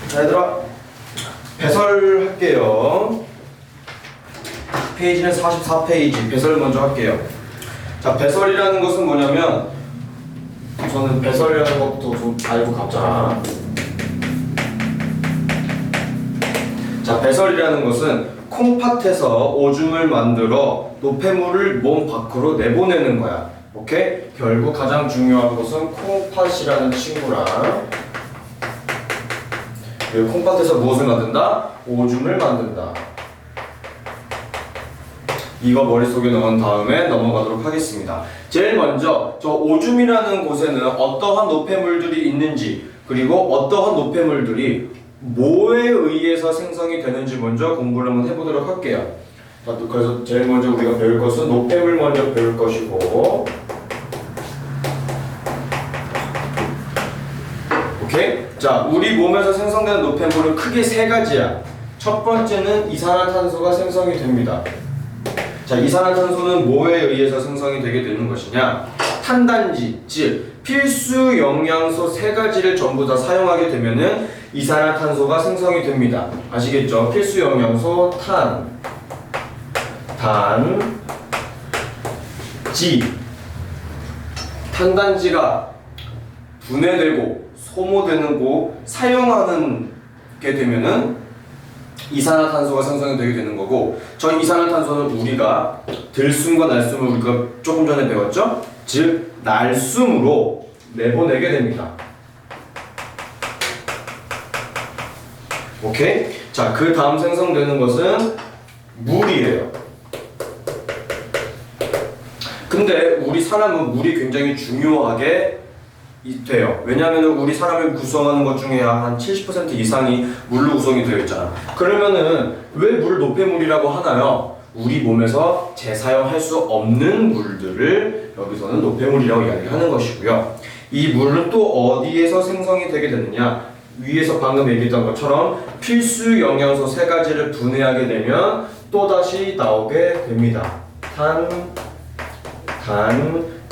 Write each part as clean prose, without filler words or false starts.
자, 얘들아, 배설할게요. 페이지는 44페이지. 배설 먼저 할게요. 자, 배설이라는 것은 뭐냐면, 저는 배설이라는 것부터 좀 알고 가자. 자, 배설이라는 것은 콩팥에서 오줌을 만들어 노폐물을 몸 밖으로 내보내는 거야. 오케이? 결국 가장 중요한 것은 콩팥이라는 친구랑, 그리고 콩팥에서 무엇을 만든다? 오줌을 만든다. 이거 머릿속에 넣은 다음에 넘어가도록 하겠습니다. 제일 먼저 저 오줌이라는 곳에는 어떠한 노폐물들이 있는지, 그리고 어떠한 노폐물들이 뭐에 의해서 생성이 되는지 먼저 공부를 한번 해보도록 할게요. 자, 그래서 제일 먼저 우리가 배울 것은 노폐물 먼저 배울 것이고, 오케이? 자, 우리 몸에서 생성되는 노폐물은 크게 세 가지야. 첫 번째는 이산화탄소가 생성이 됩니다. 자, 이산화탄소는 뭐에 의해서 생성이 되게 되는 것이냐? 탄단지, 즉 필수 영양소 세 가지를 전부 다 사용하게 되면은 이산화탄소가 생성이 됩니다. 아시겠죠? 필수 영양소 지. 탄단지가 분해되고 소모되는 거 사용하는 게 되면은 이산화탄소가 생성이 되게 되는 거고, 저 이산화탄소는 우리가 들숨과 날숨을 우리가 조금 전에 배웠죠? 즉 날숨으로 내보내게 됩니다. 오케이? 자, 그 다음 생성되는 것은 물이에요. 근데 우리 사람은 물이 굉장히 중요하게 돼요. 왜냐하면 우리 사람을 구성하는 것 중에 한 70% 이상이 물로 구성이 되어 있잖아. 그러면은 왜 물 노폐물이라고 하나요? 우리 몸에서 재사용할 수 없는 물들을 여기서는 노폐물이라고 이야기하는 것이고요. 이 물은 또 어디에서 생성이 되게 되느냐? 위에서 방금 얘기했던 것처럼 필수 영양소 세 가지를 분해하게 되면 또다시 나오게 됩니다.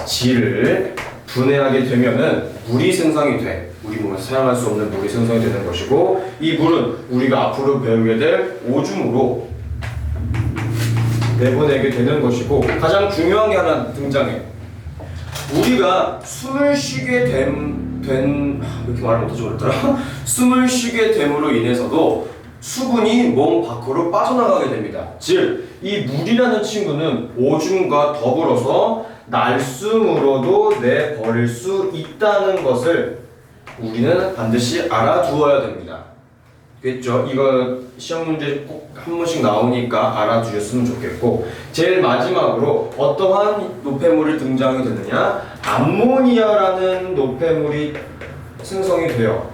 지를 분해하게 되면은 물이 생성이 돼. 우리 몸에서 사용할 수 없는 물이 생성이 되는 것이고, 이 물은 우리가 앞으로 배우게 될 오줌으로 내보내게 되는 것이고, 가장 중요한 게 하나 등장해. 우리가 숨을 쉬게 이렇게 말을 못하지 모르겠더라. 숨을 쉬게 됨으로 인해서도 수분이 몸 밖으로 빠져나가게 됩니다. 즉, 이 물이라는 친구는 오줌과 더불어서 날숨으로도 내버릴 수 있다는 것을 우리는 반드시 알아두어야 됩니다. 됐죠? 이거 시험 문제 꼭 한 번씩 나오니까 알아두셨으면 좋겠고, 제일 마지막으로 어떠한 노폐물이 등장이 되느냐? 암모니아라는 노폐물이 생성이 돼요.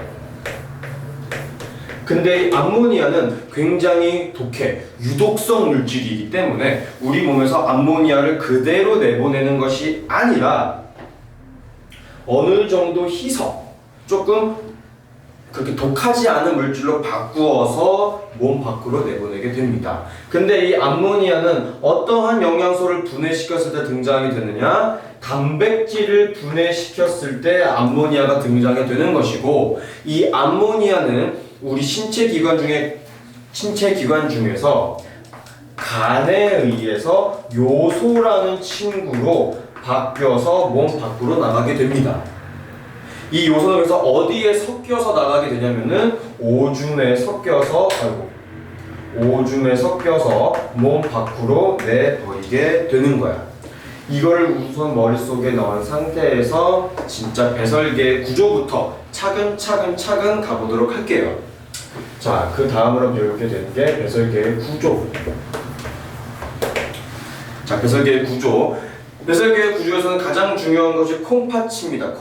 근데 이 암모니아는 굉장히 독해, 유독성 물질이기 때문에 우리 몸에서 암모니아를 그대로 내보내는 것이 아니라 어느 정도 희석, 조금 그렇게 독하지 않은 물질로 바꾸어서 몸 밖으로 내보내게 됩니다. 근데 이 암모니아는 어떠한 영양소를 분해시켰을 때 등장이 되느냐? 단백질을 분해시켰을 때 암모니아가 등장이 되는 것이고, 이 암모니아는 우리 신체 기관 중에서 간에 의해서 요소라는 친구로 바뀌어서 몸 밖으로 나가게 됩니다. 이 요소는 그래서 어디에 섞여서 나가게 되냐면은 오줌에 섞여서 몸 밖으로 내버리게 되는 거야. 이거를 우선 머릿속에 넣은 상태에서 진짜 배설계의 구조부터 차근 가보도록 할게요. 자, 그 다음으로 배우게 되는 게 배설계의 구조. 자, 배설계의 구조. 배설계의 구조에서는 가장 중요한 것이 콩팥입니다.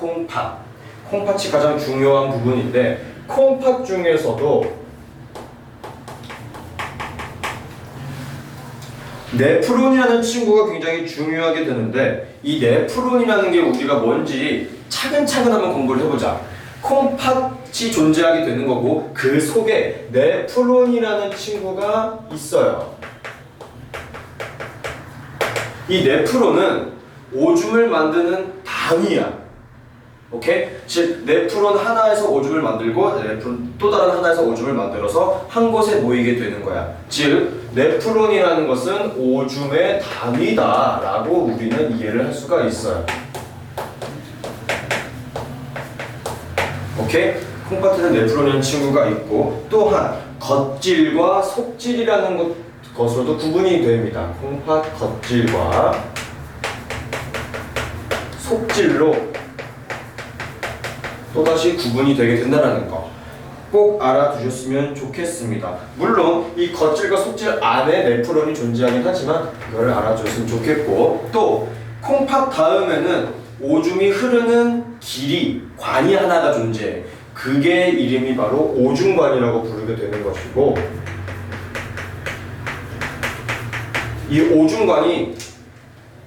콩팥이 가장 중요한 부분인데, 콩팥 중에서도 네프론이라는 친구가 굉장히 중요하게 되는데, 이 네프론이라는 게 우리가 뭔지 차근차근 한번 공부를 해보자. 콩팥이 존재하게 되는 거고, 그 속에 네프론이라는 친구가 있어요. 이 네프론은 오줌을 만드는 당이야. 오케이? 즉 네프론 하나에서 오줌을 만들고 네프론 또 다른 하나에서 오줌을 만들어서 한 곳에 모이게 되는 거야. 즉 네프론이라는 것은 오줌의 단위다라고 우리는 이해를 할 수가 있어요. 오케이? 콩팥에는 네프론이라는 친구가 있고 또한 겉질과 속질이라는 것으로도 구분이 됩니다. 콩팥 겉질과 속질로 또다시 구분이 되게 된다는 거 꼭 알아두셨으면 좋겠습니다. 물론 이 겉질과 속질 안에 네프론이 존재하긴 하지만 이거를 알아두셨으면 좋겠고 또 콩팥 다음에는 오줌이 흐르는 길이 관이 하나가 존재해. 그게 이름이 바로 오줌관이라고 부르게 되는 것이고 이 오줌관이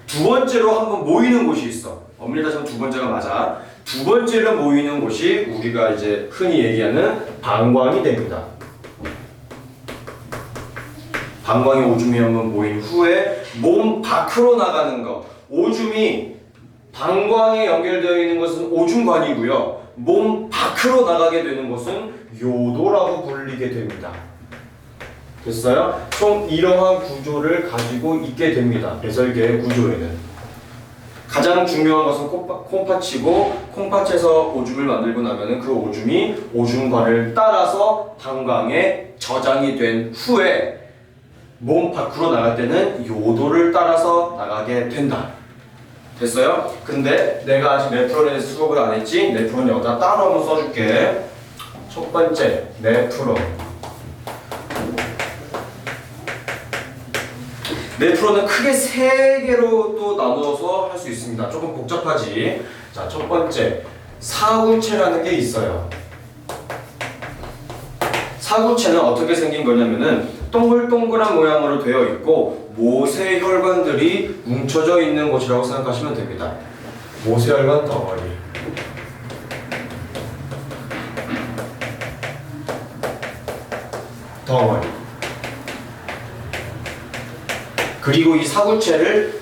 두 번째로 한번 모이는 곳이 있어. 엄밀히 따지면 두 번째가 맞아. 두 번째로 모이는 곳이 우리가 이제 흔히 얘기하는 방광이 됩니다. 방광이 오줌이 한번 모인 후에 몸 밖으로 나가는 거. 오줌이 방광에 연결되어 있는 것은 오줌관이고요. 몸 밖으로 나가게 되는 것은 요도라고 불리게 됩니다. 됐어요? 총 이러한 구조를 가지고 있게 됩니다. 배설계의 구조에는. 가장 중요한 것은 콩팥이고 콩팥에서 오줌을 만들고 나면은 그 오줌이 오줌관을 따라서 방광에 저장이 된 후에 몸 밖으로 나갈 때는 요도를 따라서 나가게 된다. 됐어요? 근데 내가 아직 네프론에 대해서 수업을 안 했지? 네프론 여기다 따로 한번 써줄게. 첫 번째, 네프론. 네프론은 크게 세 개로 또 나누어서 할 수 있습니다. 조금 복잡하지? 자, 첫 번째, 사구체라는 게 있어요. 사구체는 어떻게 생긴 거냐면은 동글동글한 모양으로 되어 있고 모세혈관들이 뭉쳐져 있는 곳이라고 생각하시면 됩니다. 모세혈관 덩어리. 그리고 이 사구체를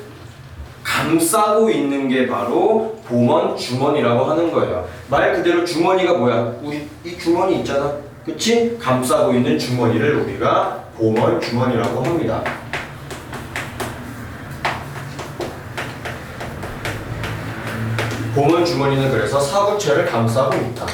감싸고 있는 게 바로 보먼 주머니라고 하는 거예요. 말 그대로 주머니가 뭐야? 우리 이 주머니 있잖아. 그치? 감싸고 있는 주머니를 우리가 보먼 주머니라고 합니다. 보먼 주머니는 그래서 사구체를 감싸고 있다.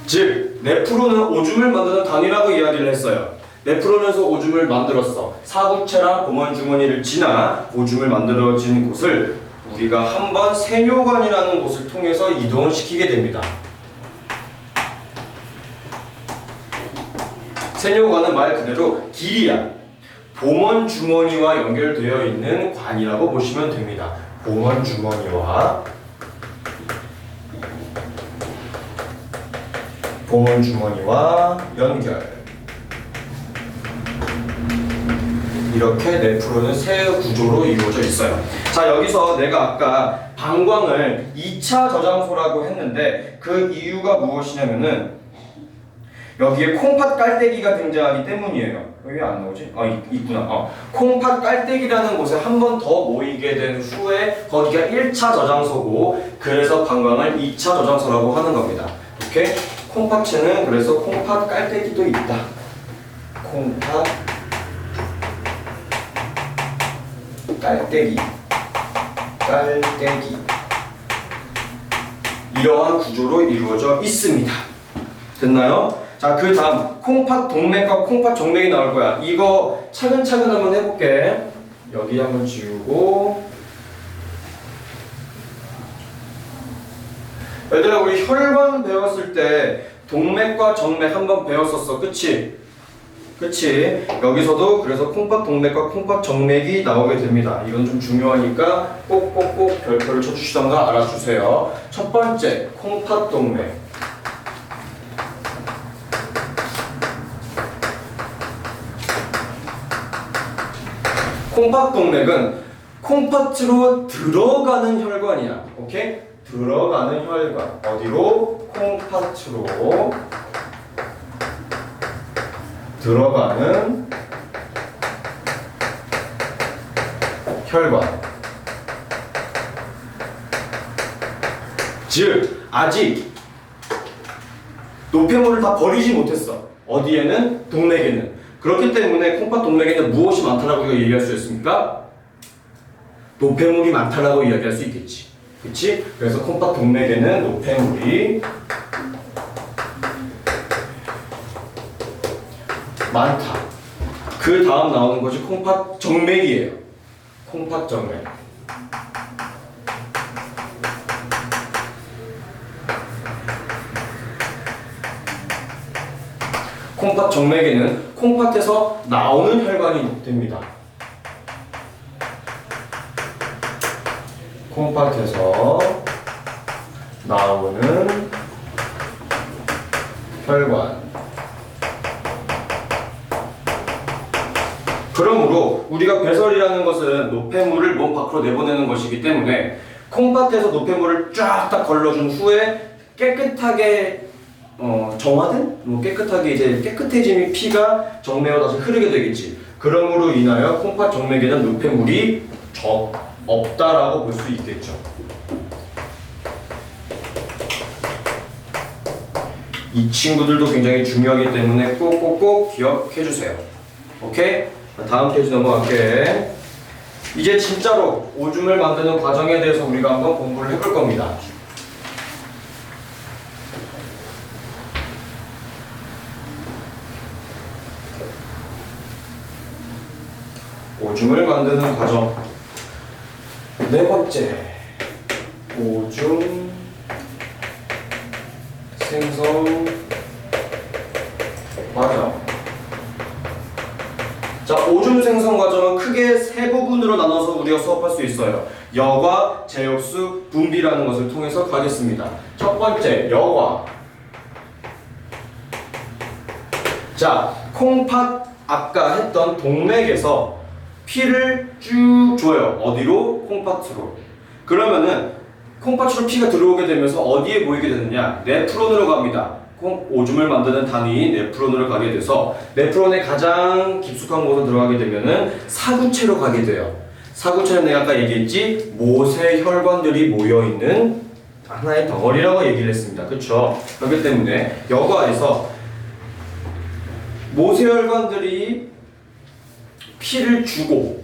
즉, 네프론은 오줌을 만드는 단위라고 이야기를 했어요. 네프론에서 오줌을 만들었어. 사구체랑 보먼 주머니를 지나 오줌을 만들어진 곳을 우리가 한번 세뇨관이라는 곳을 통해서 이동을 시키게 됩니다. 세뇨관은 말 그대로 길이야. 보먼 주머니와 연결되어 있는 관이라고 보시면 됩니다. 보먼 주머니와 연결. 이렇게 네프론은 세 구조로 이루어져 있어요. 자, 여기서 내가 아까 방광을 2차 저장소라고 했는데 그 이유가 무엇이냐면은 여기에 콩팥 깔때기가 등장하기 때문이에요. 왜 안 나오지? 있구나. 콩팥 깔때기라는 곳에 한 번 더 모이게 된 후에 거기가 1차 저장소고 그래서 방광을 2차 저장소라고 하는 겁니다. 오케이? 콩팥에는 그래서 콩팥 깔때기도 있다. 콩팥 깔때기 이러한 구조로 이루어져 있습니다. 됐나요? 자, 그 다음 콩팥 동맥과 콩팥 정맥이 나올 거야. 이거 차근차근 한번 해볼게. 여기 한번 지우고. 얘들아, 우리 혈관 배웠을 때 동맥과 정맥 한번 배웠었어. 그치? 여기서도 그래서 콩팥 동맥과 콩팥 정맥이 나오게 됩니다. 이건 좀 중요하니까 꼭꼭꼭 별표를 쳐주시던가 알아주세요. 첫 번째, 콩팥 동맥. 콩팥 동맥은 콩팥으로 들어가는 혈관이야. 오케이? 들어가는 혈관. 어디로? 콩팥으로 들어가는 혈관. 즉 아직 노폐물을 다 버리지 못했어. 어디에는? 동맥에는. 그렇기 때문에 콩팥 동맥에는 무엇이 많다라고 우리가 얘기할 수 있습니까? 노폐물이 많다라고 이야기할 수 있겠지. 그치? 그래서 콩팥 동맥에는 노폐물이 많다. 그 다음 나오는 것이 콩팥 정맥이에요. 콩팥 정맥. 콩팥 정맥에는 콩팥에서 나오는 혈관이 됩니다. 콩팥에서 나오는 혈관. 그러므로 우리가 배설이라는 것은 노폐물을 몸 밖으로 내보내는 것이기 때문에 콩팥에서 노폐물을 쫙 다 걸러준 후에 깨끗하게 정화된? 깨끗하게 이제 깨끗해진 피가 정맥으로 다시 흐르게 되겠지. 그러므로 인하여 콩팥 정맥에는 노폐물이 없다라고 볼 수 있겠죠. 이 친구들도 굉장히 중요하기 때문에 꼭꼭꼭 기억해 주세요. 오케이? 다음 페이지 넘어갈게. 이제 진짜로 오줌을 만드는 과정에 대해서 우리가 한번 공부를 해볼 겁니다. 오줌을 만드는 과정. 네 번째, 오줌 생성 과정. 자, 오줌 생성 과정은 크게 세 부분으로 나눠서 우리가 수업할 수 있어요. 여과, 제흡수, 분비라는 것을 통해서 가겠습니다. 첫 번째, 여과. 자, 콩팥 아까 했던 동맥에서 피를 쭉 줘요. 어디로? 콩팥으로. 그러면은 콩팥으로 피가 들어오게 되면서 어디에 모이게 되느냐? 네프론으로 갑니다. 오줌을 만드는 단위인 네프론으로 가게 돼서 네프론의 가장 깊숙한 곳으로 들어가게 되면은 사구체로 가게 돼요. 사구체는 내가 아까 얘기했지? 모세 혈관들이 모여있는 하나의 덩어리라고 얘기를 했습니다. 그쵸? 그렇기 때문에 여과에서 모세 혈관들이 피를 주고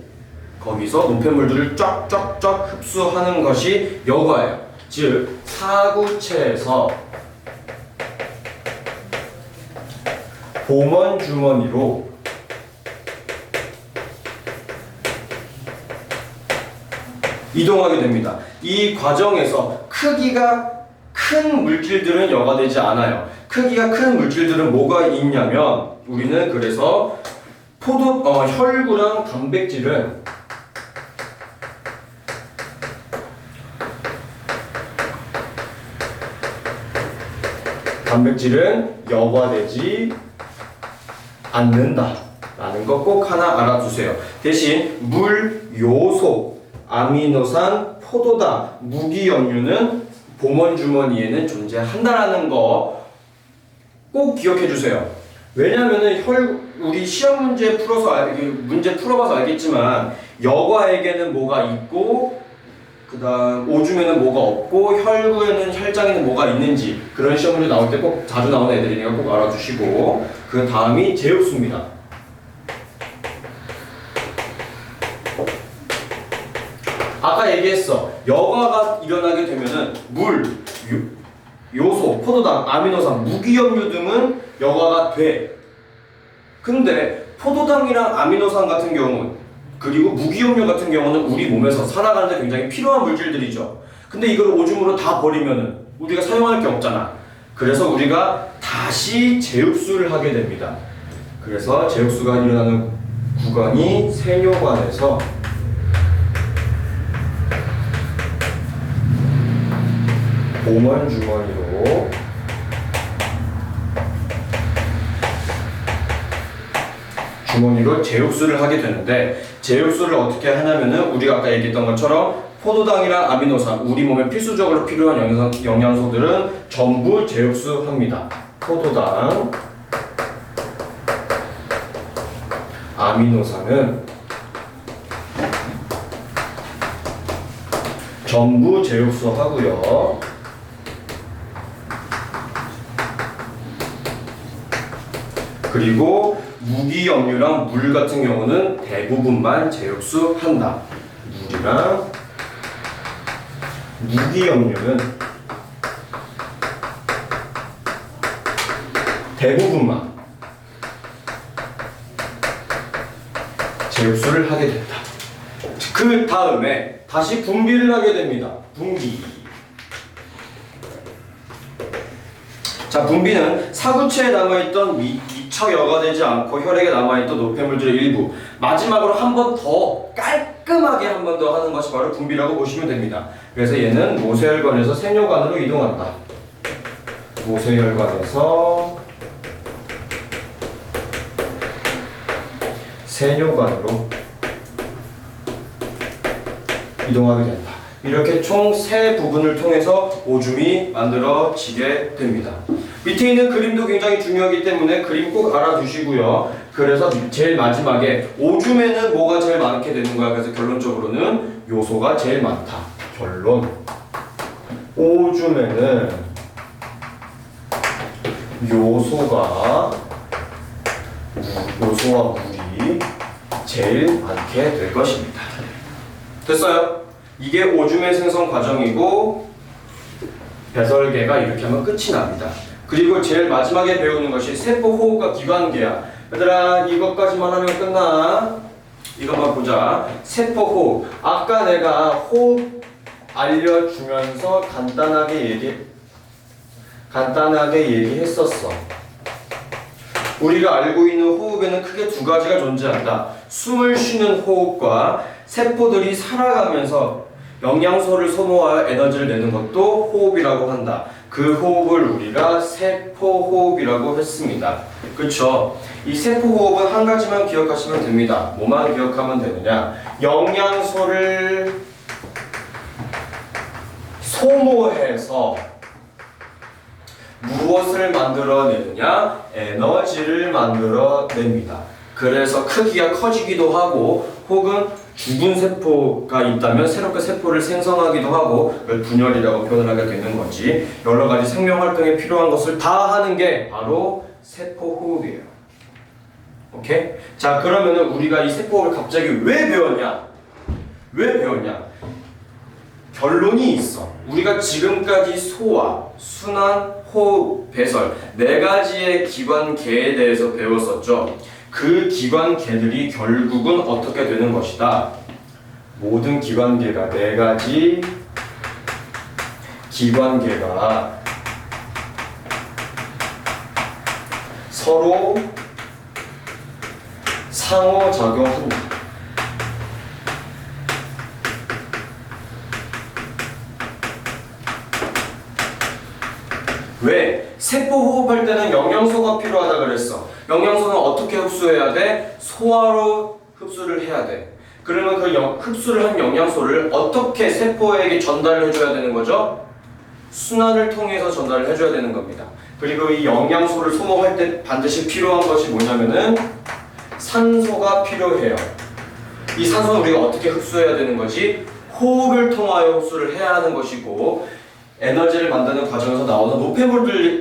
거기서 노폐물들을 쫙쫙쫙 흡수하는 것이 여과예요. 즉 사구체에서 보먼 주머니로 이동하게 됩니다. 이 과정에서 크기가 큰 물질들은 여과되지 않아요. 크기가 큰 물질들은 뭐가 있냐면 우리는 그래서 혈구랑 단백질은 여과되지 않는다 라는 거 꼭 하나 알아두세요. 대신 물, 요소, 아미노산, 포도당, 무기염류는 보먼주머니에는 존재한다라는 거 꼭 기억해 주세요. 왜냐면은 우리 시험 문제 풀어봐서 알겠지만 여과에게는 뭐가 있고 그 다음 오줌에는 뭐가 없고 혈구에는 혈장에는 뭐가 있는지 그런 시험 문제 나올 때 꼭 자주 나오는 애들이니까 꼭 알아주시고 그 다음이 제흡수입니다. 아까 얘기했어. 여과가 일어나게 되면은 물, 요소, 포도당, 아미노산, 무기염류 등은 여과가 돼. 근데 포도당이랑 아미노산 같은 경우는 그리고 무기염류 같은 경우는 우리 몸에서 살아가는데 굉장히 필요한 물질들이죠. 근데 이걸 오줌으로 다 버리면은 우리가 사용할 게 없잖아. 그래서 우리가 다시 제흡수를 하게 됩니다. 그래서 제흡수가 일어나는 구간이 세뇨관에서 보먼 주머니로 제흡수를 하게 되는데 제흡수를 어떻게 하냐면은 우리가 아까 얘기했던 것처럼 포도당이랑 아미노산 우리 몸에 필수적으로 필요한 영양소들은 전부 제흡수합니다. 포도당, 아미노산은 전부 제육수 하고요. 그리고 무기염료랑 물 같은 경우는 대부분만 제육수 한다. 물이랑 무기염료는 대부분만 제육수를 하게 된다. 그 다음에 다시 분비를 하게 됩니다. 분비. 자, 분비는 사구체에 남아있던 미처 여과되지 않고 혈액에 남아있던 노폐물들의 일부, 마지막으로 한 번 더 깔끔하게 한 번 더 하는 것이 바로 분비라고 보시면 됩니다. 그래서 얘는 모세혈관에서 세뇨관으로 이동한다. 모세혈관에서 세뇨관으로 이동하게 된다. 이렇게 총 3부분을 통해서 오줌이 만들어지게 됩니다. 밑에 있는 그림도 굉장히 중요하기 때문에 그림 꼭 알아두시고요. 그래서 제일 마지막에 오줌에는 뭐가 제일 많게 되는 거야. 그래서 결론적으로는 요소가 제일 많다. 결론. 오줌에는 요소와 물이 제일 많게 될 것입니다. 됐어요? 이게 오줌의 생성 과정이고 배설계가 이렇게 하면 끝이 납니다. 그리고 제일 마지막에 배우는 것이 세포 호흡과 기관계야. 얘들아, 이것까지만 하면 끝나. 이것만 보자. 세포 호흡. 아까 내가 호흡 알려주면서 간단하게 얘기했었어. 우리가 알고 있는 호흡에는 크게 2가지가 존재한다. 숨을 쉬는 호흡과 세포들이 살아가면서 영양소를 소모하여 에너지를 내는 것도 호흡이라고 한다. 그 호흡을 우리가 세포호흡이라고 했습니다. 그쵸? 이 세포호흡은 한 가지만 기억하시면 됩니다. 뭐만 기억하면 되느냐? 영양소를 소모해서 무엇을 만들어내느냐? 에너지를 만들어냅니다. 그래서 크기가 커지기도 하고 혹은 죽은 세포가 있다면 새롭게 세포를 생성하기도 하고 그걸 분열이라고 표현을 하게 되는 거지. 여러 가지 생명 활동에 필요한 것을 다 하는 게 바로 세포호흡이에요. 오케이? 자, 그러면은 우리가 이 세포호흡을 갑자기 왜 배웠냐? 결론이 있어. 우리가 지금까지 소화, 순환, 호흡, 배설 4가지의 기관계에 대해서 배웠었죠. 그 기관계들이 결국은 어떻게 되는 것이다. 모든 기관계가 4가지 기관계가 서로 상호작용한다. 왜? 세포 호흡할 때는 영양소가 필요하다 그랬어. 영양소는 어떻게 흡수해야 돼? 소화로 흡수를 해야 돼. 그러면 그 흡수를 한 영양소를 어떻게 세포에게 전달을 해줘야 되는 거죠? 순환을 통해서 전달을 해줘야 되는 겁니다. 그리고 이 영양소를 소모할 때 반드시 필요한 것이 뭐냐면은 산소가 필요해요. 이 산소는 우리가 어떻게 흡수해야 되는 거지? 호흡을 통하여 흡수를 해야 하는 것이고 에너지를 만드는 과정에서 나오는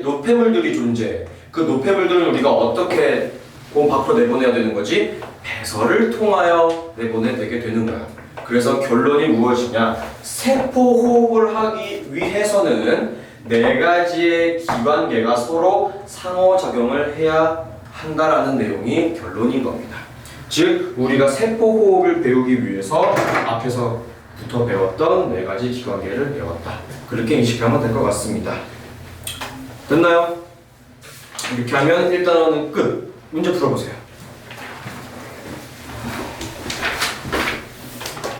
노폐물들이 존재해. 그 노폐물들은 우리가 어떻게 몸 밖으로 내보내야 되는 거지? 배설을 통하여 내보내야 되게 되는 거야. 그래서 결론이 무엇이냐? 세포 호흡을 하기 위해서는 4가지의 기관계가 서로 상호작용을 해야 한다라는 내용이 결론인 겁니다. 즉, 우리가 세포 호흡을 배우기 위해서 앞에서부터 배웠던 4가지 기관계를 배웠다. 그렇게 인식하면 될 것 같습니다. 됐나요? 이렇게 하면 1단원은 끝. 문제 풀어보세요.